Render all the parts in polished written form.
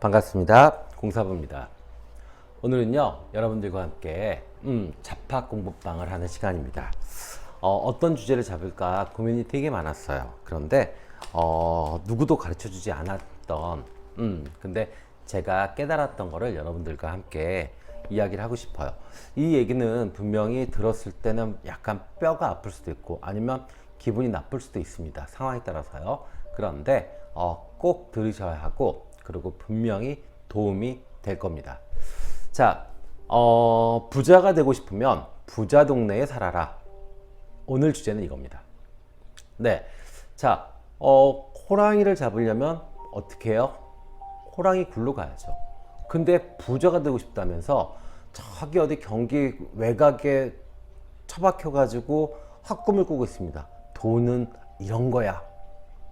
반갑습니다. 공사부입니다. 오늘은요, 여러분들과 함께 잡학 공부방을 하는 시간입니다. 어떤 주제를 잡을까 고민이 되게 많았어요. 그런데 누구도 가르쳐주지 않았던 근데 제가 깨달았던 거를 여러분들과 함께 이야기를 하고 싶어요. 이 얘기는 분명히 들었을 때는 약간 뼈가 아플 수도 있고 아니면 기분이 나쁠 수도 있습니다. 상황에 따라서요. 그런데 꼭 들으셔야 하고, 그리고 분명히 도움이 될 겁니다. 자, 부자가 되고 싶으면 부자 동네에 살아라. 오늘 주제는 이겁니다. 네. 자, 호랑이를 잡으려면 어떻게 해요? 호랑이 굴로 가야죠. 근데 부자가 되고 싶다면서 저기 어디 경기 외곽에 처박혀가지고 헛꿈을 꾸고 있습니다. 돈은 이런 거야.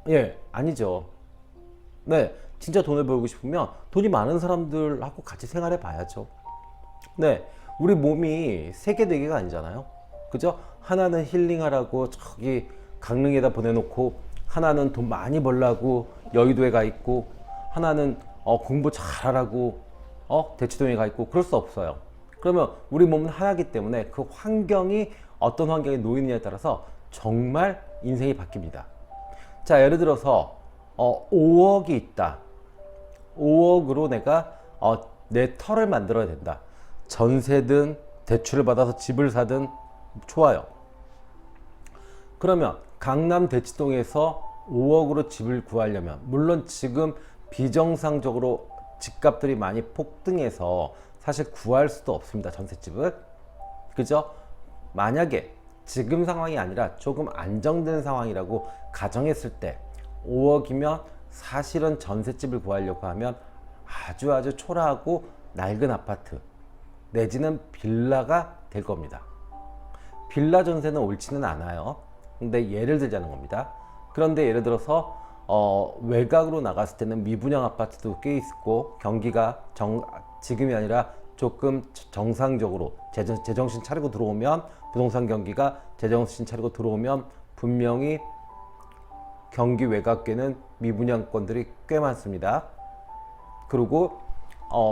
예, 아니죠. 네, 진짜 돈을 벌고 싶으면 돈이 많은 사람들하고 같이 생활해 봐야죠. 네, 우리 몸이 세 개, 네 개가 아니잖아요. 그죠? 하나는 힐링하라고 저기 강릉에다 보내놓고, 하나는 돈 많이 벌라고 여의도에 가 있고, 하나는 공부 잘하라고 대치동에 가 있고. 그럴 수 없어요. 그러면 우리 몸은 하나이기 때문에 그 환경이 어떤 환경에 놓이느냐에 따라서 정말 인생이 바뀝니다. 자, 예를 들어서 5억이 있다. 5억으로 내가 내 터를 만들어야 된다. 전세든 대출을 받아서 집을 사든 좋아요. 그러면 강남 대치동에서 5억으로 집을 구하려면, 물론 지금 비정상적으로 집값들이 많이 폭등해서 사실 구할 수도 없습니다. 전셋집을. 그죠? 만약에 지금 상황이 아니라 조금 안정된 상황이라고 가정했을 때 5억이면 사실은 전셋집을 구하려고 하면 아주 초라하고 낡은 아파트 내지는 빌라가 될 겁니다. 빌라 전세는 옳지는 않아요. 근데 예를 들자는 겁니다. 그런데 예를 들어서 외곽으로 나갔을 때는 미분양 아파트도 꽤 있고, 경기가 지금이 아니라 조금 정상적으로 제정신 차리고 들어오면, 부동산 경기가 제정신 차리고 들어오면 분명히 경기 외곽에는 미분양권들이 꽤 많습니다. 그리고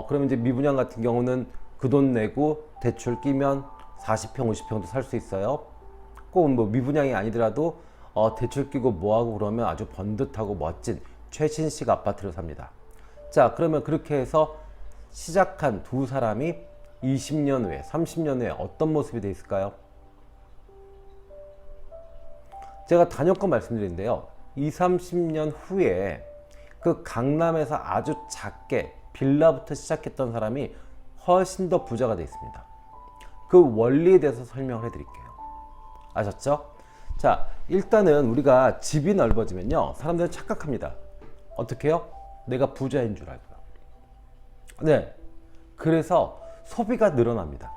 그러면 이제 미분양 같은 경우는 그 돈 내고 대출 끼면 40평, 50평도 살 수 있어요. 꼭 뭐 미분양이 아니더라도 대출 끼고 뭐하고 그러면 아주 번듯하고 멋진 최신식 아파트를 삽니다. 자, 그러면 그렇게 해서 시작한 두 사람이 20년 후에, 30년 후에 어떤 모습이 돼 있을까요? 제가 단연껏 말씀드리는데요. 20, 30년 후에 그 강남에서 아주 작게 빌라부터 시작했던 사람이 훨씬 더 부자가 되어 있습니다. 그 원리에 대해서 설명을 해드릴게요. 아셨죠? 자, 일단은 우리가 집이 넓어지면요, 사람들은 착각합니다. 어떻게 해요? 내가 부자인 줄 알고요. 네, 그래서 소비가 늘어납니다.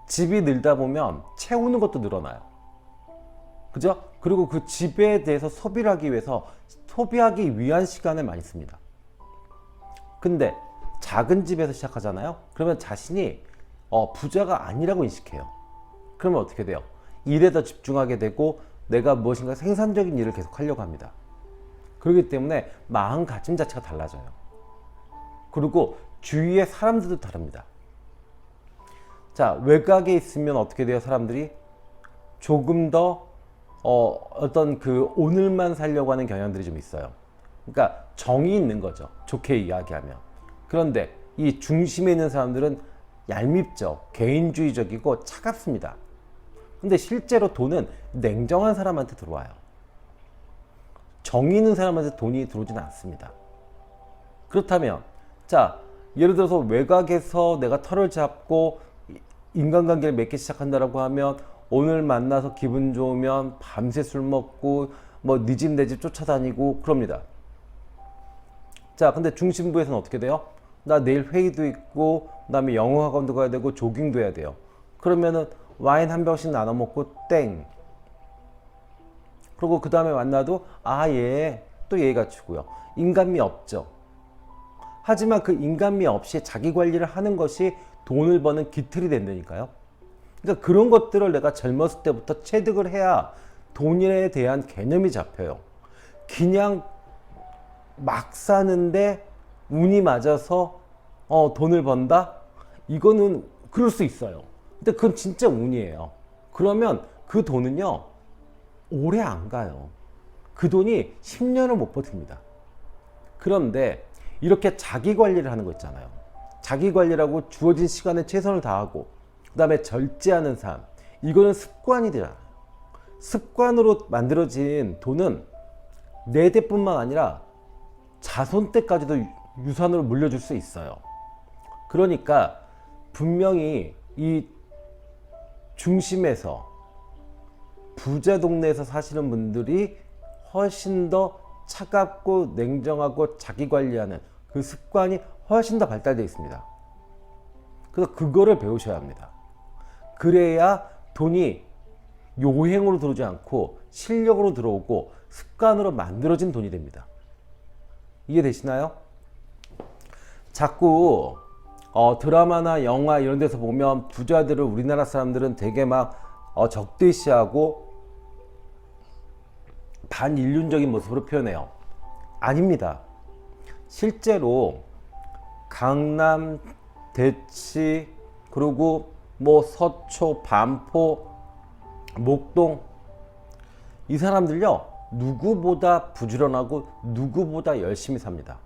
집이 늘다 보면 채우는 것도 늘어나요. 그죠? 그리고 그 집에 대해서 소비를 하기 위해서 소비하기 위한 시간을 많이 씁니다. 근데 작은 집에서 시작하잖아요. 그러면 자신이 부자가 아니라고 인식해요. 그러면 어떻게 돼요? 일에 더 집중하게 되고 내가 무엇인가 생산적인 일을 계속 하려고 합니다. 그렇기 때문에 마음가짐 자체가 달라져요. 그리고 주위의 사람들도 다릅니다. 자, 외곽에 있으면 어떻게 돼요? 사람들이 조금 더 어떤 그 오늘만 살려고 하는 경향들이 좀 있어요. 그러니까 정이 있는 거죠. 좋게 이야기하면. 그런데 이 중심에 있는 사람들은 얄밉죠. 개인주의적이고 차갑습니다. 근데 실제로 돈은 냉정한 사람한테 들어와요. 정이 있는 사람한테 돈이 들어오진 않습니다. 그렇다면, 자, 예를 들어서 외곽에서 내가 털을 잡고 인간관계를 맺기 시작한다라고 하면, 오늘 만나서 기분 좋으면 밤새 술 먹고 뭐 네 집 내 집 쫓아다니고 그럽니다. 자, 근데 중심부에서는 어떻게 돼요? 나 내일 회의도 있고, 그 다음에 영어 학원도 가야 되고, 조깅도 해야 돼요. 그러면은 와인 한 병씩 나눠 먹고 땡. 그리고 그 다음에 만나도 또 얘가 주고요. 인간미 없죠. 하지만 그 인간미 없이 자기 관리를 하는 것이 돈을 버는 기틀이 된다니까요. 그러니까 그런 것들을 내가 젊었을 때부터 체득을 해야 돈에 대한 개념이 잡혀요. 그냥 막 사는데 운이 맞아서 돈을 번다? 이거는 그럴 수 있어요. 근데 그건 진짜 운이에요. 그러면 그 돈은요, 오래 안 가요. 그 돈이 10년을 못 버팁니다. 그런데 이렇게 자기 관리를 하는 거 있잖아요. 자기 관리라고 주어진 시간에 최선을 다하고, 그 다음에 절제하는 삶. 이거는 습관이 되잖아요. 습관으로 만들어진 돈은 내 대뿐만 아니라 자손 때까지도 유산으로 물려줄 수 있어요. 그러니까 분명히 이 중심에서 부자 동네에서 사시는 분들이 훨씬 더 차갑고 냉정하고 자기 관리하는 그 습관이 훨씬 더 발달되어 있습니다. 그래서 그거를 배우셔야 합니다. 그래야 돈이 요행으로 들어오지 않고 실력으로 들어오고 습관으로 만들어진 돈이 됩니다. 이해되시나요? 자꾸 드라마나 영화 이런 데서 보면 부자들을 우리나라 사람들은 되게 막 적대시하고 반인륜적인 모습으로 표현해요. 아닙니다. 실제로 강남, 대치, 그리고 뭐 서초, 반포, 목동, 이 사람들요, 누구보다 부지런하고 누구보다 열심히 삽니다.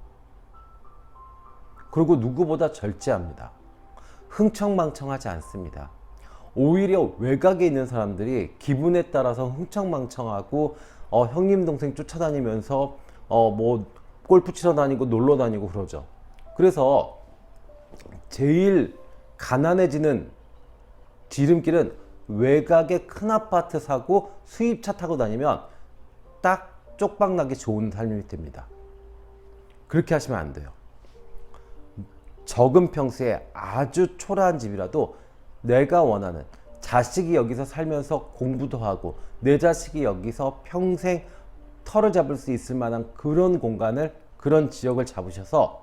그리고 누구보다 절제합니다. 흥청망청하지 않습니다. 오히려 외곽에 있는 사람들이 기분에 따라서 흥청망청하고 형님 동생 쫓아다니면서 뭐 골프 치러 다니고 놀러 다니고 그러죠. 그래서 제일 가난해지는 지름길은 외곽에 큰 아파트 사고 수입차 타고 다니면 딱 쪽박나기 좋은 삶이 됩니다. 그렇게 하시면 안 돼요. 적은 평수에 아주 초라한 집이라도 내가 원하는, 자식이 여기서 살면서 공부도 하고 내 자식이 여기서 평생 털을 잡을 수 있을 만한 그런 공간을, 그런 지역을 잡으셔서,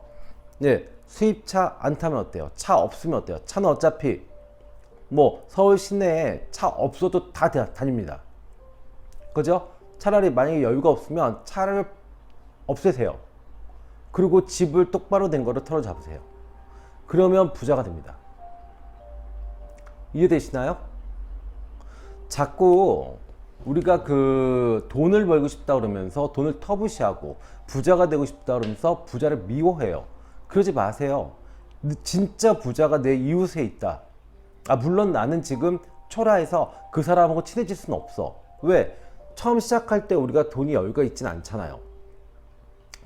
수입차 안 타면 어때요? 차 없으면 어때요? 차는 어차피 뭐 서울 시내에 차 없어도 다 다닙니다. 그죠? 차라리 만약에 여유가 없으면 차를 없애세요. 그리고 집을 똑바로 된 거를 털어 잡으세요. 그러면 부자가 됩니다. 이해되시나요? 자꾸 우리가 그 돈을 벌고 싶다 그러면서 돈을 터부시하고 부자가 되고 싶다 그러면서 부자를 미워해요. 그러지 마세요. 진짜 부자가 내 이웃에 있다. 물론 나는 지금 초라해서 그 사람하고 친해질 수는 없어. 왜? 처음 시작할 때 우리가 돈이 여유가 있진 않잖아요.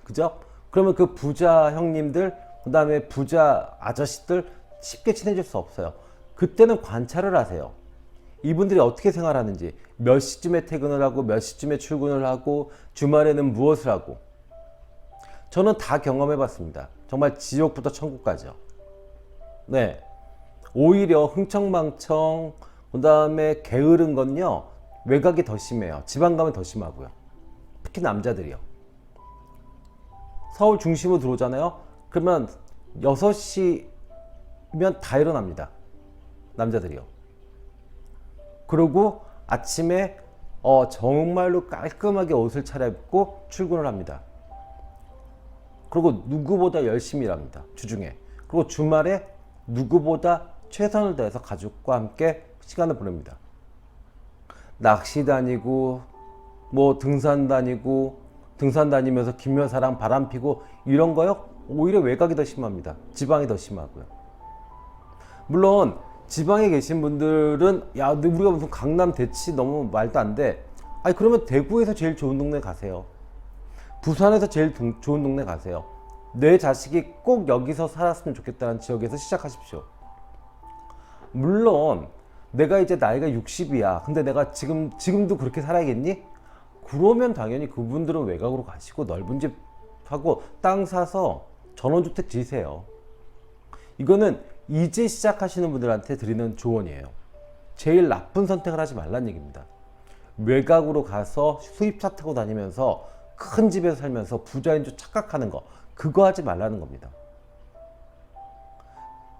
그죠? 그러면 그 부자 형님들, 그 다음에 부자 아저씨들 쉽게 친해질 수 없어요. 그때는 관찰을 하세요. 이분들이 어떻게 생활하는지, 몇 시쯤에 퇴근을 하고 몇 시쯤에 출근을 하고 주말에는 무엇을 하고. 저는 다 경험해 봤습니다. 정말 지옥부터 천국까지요. 네. 오히려 흥청망청, 그 다음에 게으른 건요, 외곽이 더 심해요. 지방 가면 더 심하고요. 특히 남자들이요. 서울 중심으로 들어오잖아요. 그러면 6시면 다 일어납니다. 남자들이요. 그리고 아침에 정말로 깔끔하게 옷을 차려입고 출근을 합니다. 그리고 누구보다 열심히 일합니다. 주중에. 그리고 주말에 누구보다 최선을 다해서 가족과 함께 시간을 보냅니다. 낚시 다니고 뭐 등산 다니고, 등산 다니면서 김여사랑 바람 피고 이런 거요, 오히려 외곽이 더 심합니다. 지방이 더 심하고요. 물론 지방에 계신 분들은 야, 우리가 무슨 강남 대치 너무 말도 안 돼. 아니 그러면 대구에서 제일 좋은 동네 가세요. 부산에서 제일 좋은 동네 가세요. 내 자식이 꼭 여기서 살았으면 좋겠다는 지역에서 시작하십시오. 물론 내가 이제 나이가 60이야. 근데 내가 지금도 그렇게 살아야겠니? 그러면 당연히 그분들은 외곽으로 가시고 넓은 집 하고 땅 사서 전원주택 지으세요. 이거는 이제 시작하시는 분들한테 드리는 조언이에요. 제일 나쁜 선택을 하지 말란 얘기입니다. 외곽으로 가서 수입차 타고 다니면서 큰 집에서 살면서 부자인 줄 착각하는 거, 그거 하지 말라는 겁니다.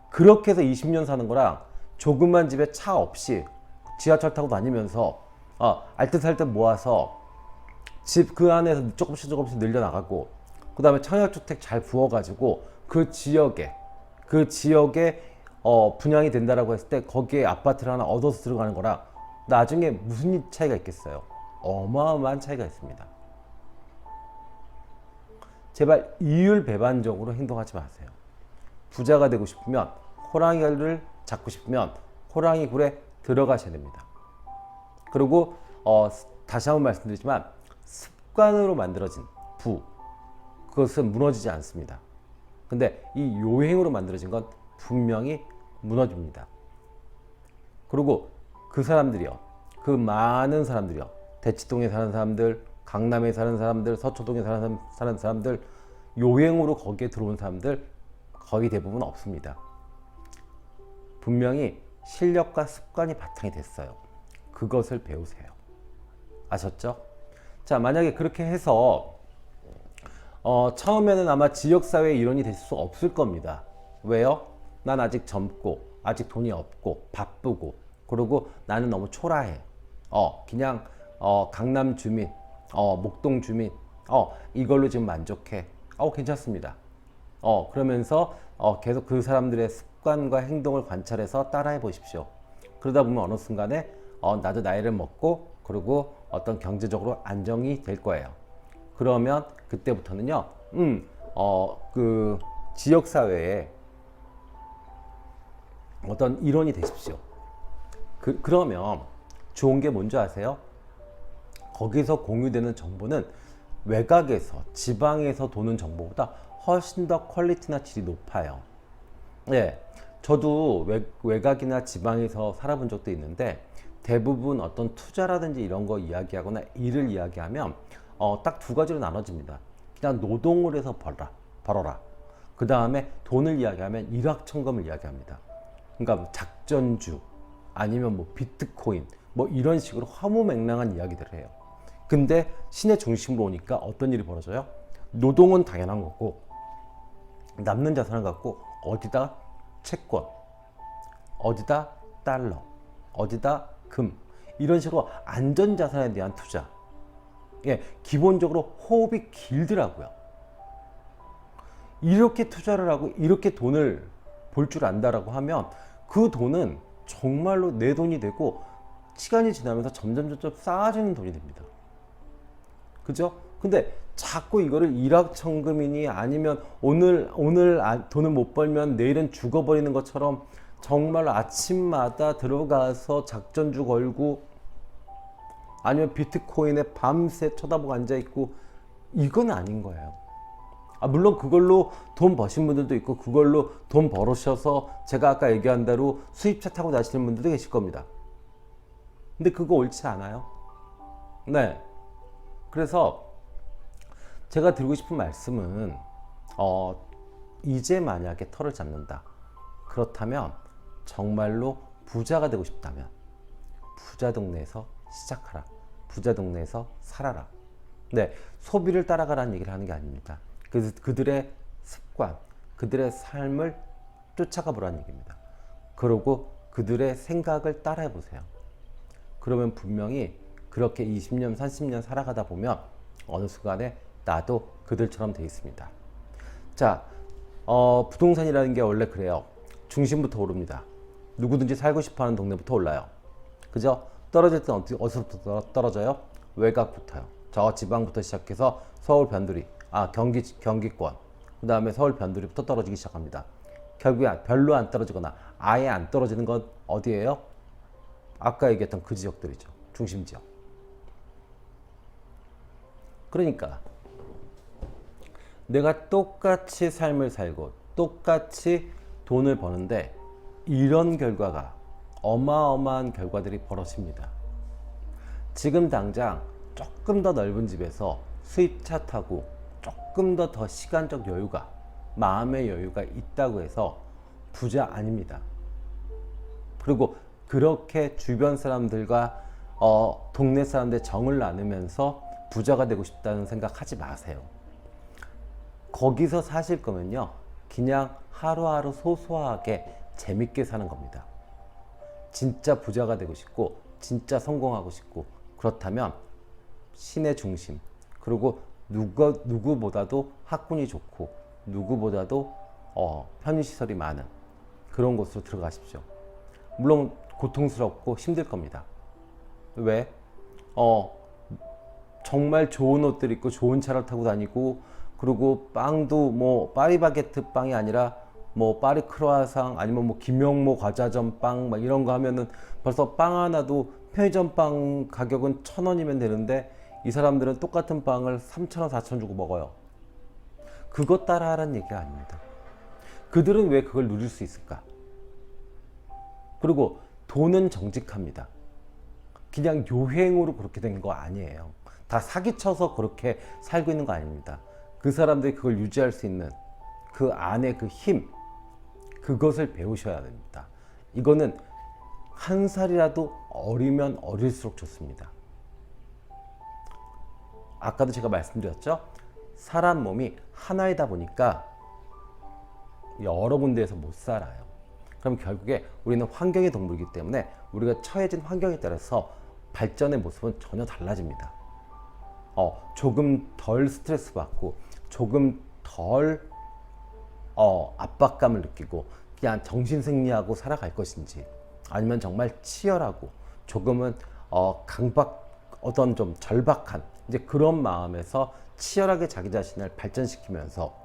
그렇게 해서 20년 사는 거랑 조그만 집에 차 없이 지하철 타고 다니면서 알뜰살뜰 모아서 집 그 안에서 조금씩 늘려나가고 그 다음에 청약주택 잘 부어가지고 그 지역에 분양이 된다라고 했을 때 거기에 아파트를 하나 얻어서 들어가는 거랑 나중에 무슨 차이가 있겠어요? 어마어마한 차이가 있습니다. 제발 이율배반적으로 행동하지 마세요. 부자가 되고 싶으면, 호랑이를 잡고 싶으면 호랑이 굴에 들어가셔야 됩니다. 그리고 다시 한번 말씀드리지만 습관으로 만들어진 그것은 무너지지 않습니다. 근데 이 요행으로 만들어진 건 분명히 무너집니다. 그리고 그 사람들이요, 그 많은 사람들이요, 대치동에 사는 사람들, 강남에 사는 사람들, 서초동에 사는 사람들, 요행으로 거기에 들어온 사람들 거의 대부분 없습니다. 분명히 실력과 습관이 바탕이 됐어요. 그것을 배우세요. 아셨죠? 자, 만약에 그렇게 해서 처음에는 아마 지역사회 일원이 될 수 없을 겁니다. 왜요? 난 아직 젊고 아직 돈이 없고 바쁘고, 그리고 나는 너무 초라해. 그냥 강남 주민, 목동 주민, 이걸로 지금 만족해. 괜찮습니다. 그러면서 계속 그 사람들의 습관과 행동을 관찰해서 따라해 보십시오. 그러다 보면 어느 순간에 나도 나이를 먹고, 그리고 어떤 경제적으로 안정이 될 거예요. 그러면 그때부터는요, 그 지역사회에 어떤 일원이 되십시오. 그러면 좋은 게 뭔지 아세요? 거기서 공유되는 정보는 외곽에서, 지방에서 도는 정보보다 훨씬 더 퀄리티나 질이 높아요. 네, 저도 외곽이나 지방에서 살아본 적도 있는데, 대부분 어떤 투자라든지 이런 거 이야기하거나 일을 이야기하면 딱 두 가지로 나눠집니다. 그냥 노동을 해서 벌어라. 그 다음에 돈을 이야기하면 일확천금을 이야기합니다. 그러니까 뭐 작전주, 아니면 뭐 비트코인, 뭐 이런 식으로 화무맹랑한 이야기들을 해요. 근데 시내 중심으로 오니까 어떤 일이 벌어져요? 노동은 당연한 거고, 남는 자산을 갖고 어디다 채권, 어디다 달러, 어디다 금, 이런 식으로 안전자산에 대한 투자. 예, 기본적으로 호흡이 길더라고요. 이렇게 투자를 하고 이렇게 돈을 벌 줄 안다라고 하면 그 돈은 정말로 내 돈이 되고, 시간이 지나면서 점점 쌓아지는 돈이 됩니다. 그죠? 근데 자꾸 이거를 일확천금이니 아니면 오늘 돈을 못 벌면 내일은 죽어버리는 것처럼 정말 아침마다 들어가서 작전주 걸고, 아니면 비트코인에 밤새 쳐다보고 앉아있고, 이건 아닌 거예요. 물론 그걸로 돈 버신 분들도 있고, 그걸로 돈 벌으셔서 제가 아까 얘기한 대로 수입차 타고 다니시는 분들도 계실 겁니다. 근데 그거 옳지 않아요. 네. 그래서 제가 드리고 싶은 말씀은, 이제 만약에 털을 잡는다, 그렇다면 정말로 부자가 되고 싶다면 부자 동네에서 시작하라. 부자 동네에서 살아라. 네, 소비를 따라가라는 얘기를 하는 게 아닙니다. 그래서 그들의 습관, 그들의 삶을 쫓아가 보라는 얘기입니다. 그리고 그들의 생각을 따라해 보세요. 그러면 분명히 그렇게 20년, 30년 살아가다 보면 어느 순간에 나도 그들처럼 돼 있습니다. 자, 부동산이라는 게 원래 그래요. 중심부터 오릅니다. 누구든지 살고 싶어하는 동네부터 올라요. 그죠? 떨어질 땐 어디서부터 떨어져요? 외곽부터요. 저 지방부터 시작해서 서울 변두리, 경기권, 그 다음에 서울 변두리부터 떨어지기 시작합니다. 결국에 별로 안 떨어지거나 아예 안 떨어지는 건 어디예요? 아까 얘기했던 그 지역들이죠. 중심 지역. 그러니까 내가 똑같이 삶을 살고 똑같이 돈을 버는데 이런 결과가, 어마어마한 결과들이 벌어집니다. 지금 당장 조금 더 넓은 집에서 수입차 타고 조금 더 시간적 여유가, 마음의 여유가 있다고 해서 부자 아닙니다. 그리고 그렇게 주변 사람들과 동네 사람들의 정을 나누면서 부자가 되고 싶다는 생각 하지 마세요. 거기서 사실 거면요, 그냥 하루하루 소소하게 재밌게 사는 겁니다. 진짜 부자가 되고 싶고 진짜 성공하고 싶고, 그렇다면 시내 중심, 그리고 누구보다도 학군이 좋고 누구보다도 편의시설이 많은 그런 곳으로 들어가십시오. 물론 고통스럽고 힘들 겁니다. 왜? 정말 좋은 옷들 입고 좋은 차를 타고 다니고, 그리고 빵도 뭐 파리바게트 빵이 아니라 뭐 파리 크로아상 아니면 뭐 김용모 과자전 빵 막 이런 거 하면은 벌써 빵 하나도 편의점 빵 가격은 1,000원이면 되는데 이 사람들은 똑같은 빵을 3,000원, 4,000원 주고 먹어요. 그것 따라 하라는 얘기가 아닙니다. 그들은 왜 그걸 누릴 수 있을까? 그리고 돈은 정직합니다. 그냥 요행으로 그렇게 된 거 아니에요. 다 사기쳐서 그렇게 살고 있는 거 아닙니다. 그 사람들이 그걸 유지할 수 있는 그 안에 그 힘, 그것을 배우셔야 됩니다. 이거는 한 살이라도 어리면 어릴수록 좋습니다. 아까도 제가 말씀드렸죠? 사람 몸이 하나이다 보니까 여러 군데에서 못 살아요. 그럼 결국에 우리는 환경의 동물이기 때문에 우리가 처해진 환경에 따라서 발전의 모습은 전혀 달라집니다. 조금 덜 스트레스 받고 조금 덜 압박감을 느끼고 그냥 정신승리하고 살아갈 것인지, 아니면 정말 치열하고 조금은 어떤 좀 절박한 이제 그런 마음에서 치열하게 자기 자신을 발전시키면서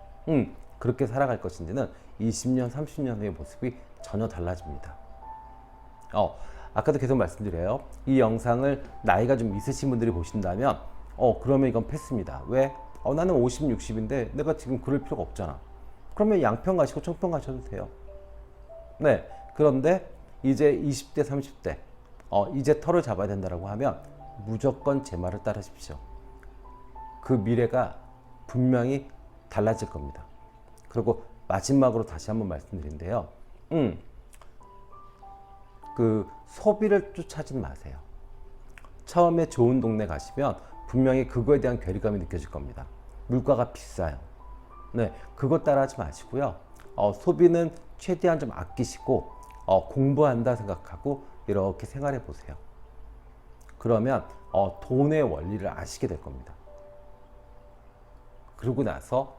그렇게 살아갈 것인지는 20년, 30년 후의 모습이 전혀 달라집니다. 아까도 계속 말씀드려요. 이 영상을 나이가 좀 있으신 분들이 보신다면 그러면 이건 패스입니다. 왜? 나는 50, 60인데 내가 지금 그럴 필요가 없잖아. 그러면 양평 가시고 청평 가셔도 돼요. 네. 그런데 이제 20대, 30대 이제 털을 잡아야 된다고 하면 무조건 제 말을 따르십시오. 그 미래가 분명히 달라질 겁니다. 그리고 마지막으로 다시 한번 말씀드린데요. 그 소비를 쫓아지 마세요. 처음에 좋은 동네 가시면 분명히 그거에 대한 괴리감이 느껴질 겁니다. 물가가 비싸요. 네, 그것 따라하지 마시고요. 소비는 최대한 좀 아끼시고 공부한다 생각하고 이렇게 생활해 보세요. 그러면 돈의 원리를 아시게 될 겁니다. 그러고 나서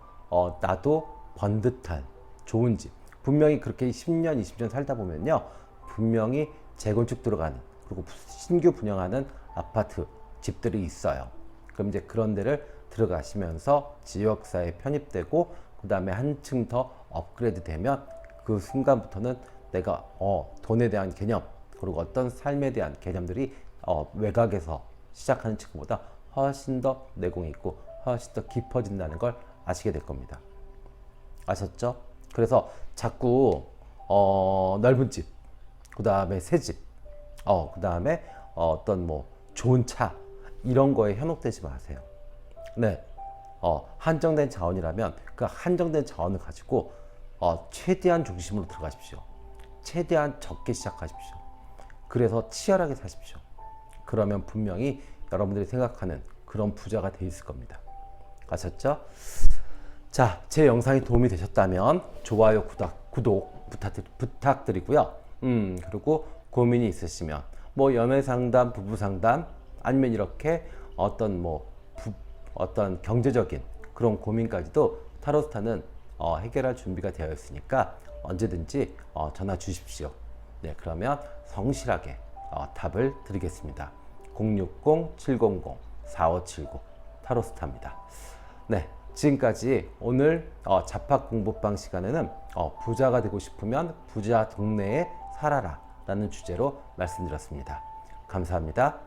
나도 번듯한 좋은 집, 분명히 그렇게 10년, 20년 살다 보면요, 분명히 재건축 들어가는, 그리고 신규 분양하는 아파트, 집들이 있어요. 그럼 이제 그런 데를 들어가시면서 지역사회에 편입되고 그 다음에 한층 더 업그레이드 되면 그 순간부터는 내가 돈에 대한 개념, 그리고 어떤 삶에 대한 개념들이 외곽에서 시작하는 친구보다 훨씬 더 내공이 있고 훨씬 더 깊어진다는 걸 아시게 될 겁니다. 아셨죠? 그래서 자꾸 넓은 집, 그 다음에 새 집, 그 다음에 어떤 뭐 좋은 차, 이런 거에 현혹되지 마세요. 네, 한정된 자원이라면 그 한정된 자원을 가지고 최대한 중심으로 들어가십시오. 최대한 적게 시작하십시오. 그래서 치열하게 사십시오. 그러면 분명히 여러분들이 생각하는 그런 부자가 돼 있을 겁니다. 아셨죠? 자, 제 영상이 도움이 되셨다면 좋아요, 구독 부탁드리고요. 그리고 고민이 있으시면 뭐 연애 상담, 부부 상담, 아니면 이렇게 어떤 경제적인 그런 고민까지도 타로스타는 해결할 준비가 되어 있으니까 언제든지 전화 주십시오. 네, 그러면 성실하게 답을 드리겠습니다. 060-700-4579 타로스타입니다. 네, 지금까지 오늘 잡학 공부방 시간에는 부자가 되고 싶으면 부자 동네에 살아라 라는 주제로 말씀드렸습니다. 감사합니다.